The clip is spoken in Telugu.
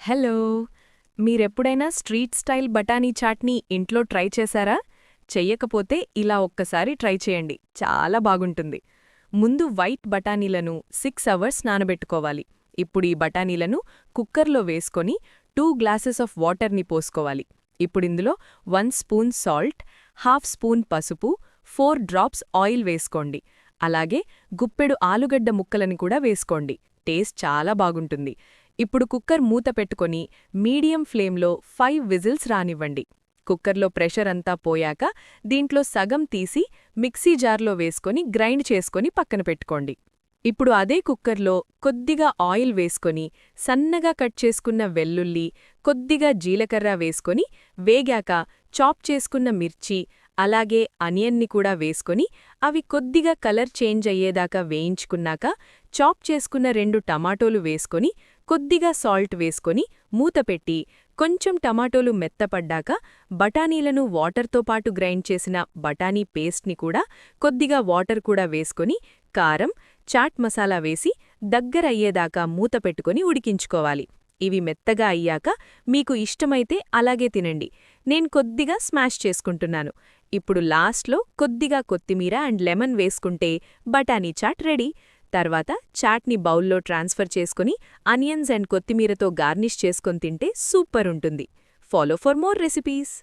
హలో! మీరెప్పుడైనా స్ట్రీట్ స్టైల్ బఠానీ చాట్‌ని ఇంట్లో ట్రై చేశారా? చెయ్యకపోతే ఇలా ఒక్కసారి ట్రై చేయండి. చాలా బాగుంటుంది. ముందు వైట్ బఠానీలను 6 అవర్స్ నానబెట్టుకోవాలి. ఇప్పుడు ఈ బఠానీలను కుక్కర్లో వేసుకొని 2 గ్లాసెస్ ఆఫ్ వాటర్ని పోసుకోవాలి. ఇప్పుడిందులో 1 స్పూన్ సాల్ట్, హాఫ్ స్పూన్ పసుపు, 4 డ్రాప్స్ ఆయిల్ వేసుకోండి. అలాగే గుప్పెడు ఆలుగడ్డ ముక్కలని కూడా వేసుకోండి. టేస్ట్ చాలా బాగుంటుంది. ఇప్పుడు కుక్కర్ మూత పెట్టుకొని మీడియం ఫ్లేమ్లో 5 విజిల్స్ రానివ్వండి. కుక్కర్లో ప్రెషర్ అంతా పోయాక దీంట్లో సగం తీసి మిక్సీ జార్లో వేసుకొని గ్రైండ్ చేసుకొని పక్కన పెట్టుకోండి. ఇప్పుడు అదే కుక్కర్లో కొద్దిగా ఆయిల్ వేసుకొని సన్నగా కట్ చేసుకున్న వెల్లుల్లి, కొద్దిగా జీలకర్ర వేసుకొని వేగాక చాప్ చేసుకున్న మిర్చి, అలాగే అనియన్ని కూడా వేసుకొని అవి కొద్దిగా కలర్ చేంజ్ అయ్యేదాకా వేయించుకున్నాక చాప్ చేసుకున్న 2 టమాటోలు వేసుకొని కొద్దిగా సాల్ట్ వేసుకొని మూతపెట్టి కొంచెం టమాటోలు మెత్తపడ్డాక బఠానీలను వాటర్తో పాటు గ్రైండ్ చేసిన బఠానీ పేస్ట్ని కూడా కొద్దిగా వాటర్ కూడా వేసుకొని కారం, చాట్ మసాలా వేసి దగ్గరయ్యేదాకా మూతపెట్టుకొని ఉడికించుకోవాలి. ఇవి మెత్తగా అయ్యాక మీకు ఇష్టమైతే అలాగే తినండి. నేను కొద్దిగా స్మాష్ చేసుకుంటున్నాను. ఇప్పుడు లాస్ట్లో కొద్దిగా కొత్తిమీర అండ్ లెమన్ వేసుకుంటే బఠానీ చాట్ రెడీ. తర్వాత చాట్ని బౌల్లో ట్రాన్స్ఫర్ చేసుకుని ఆనియన్స్ అండ్ కొత్తిమీరతో గార్నిష్ చేసుకొని తింటే సూపర్ ఉంటుంది. Follow for more recipes.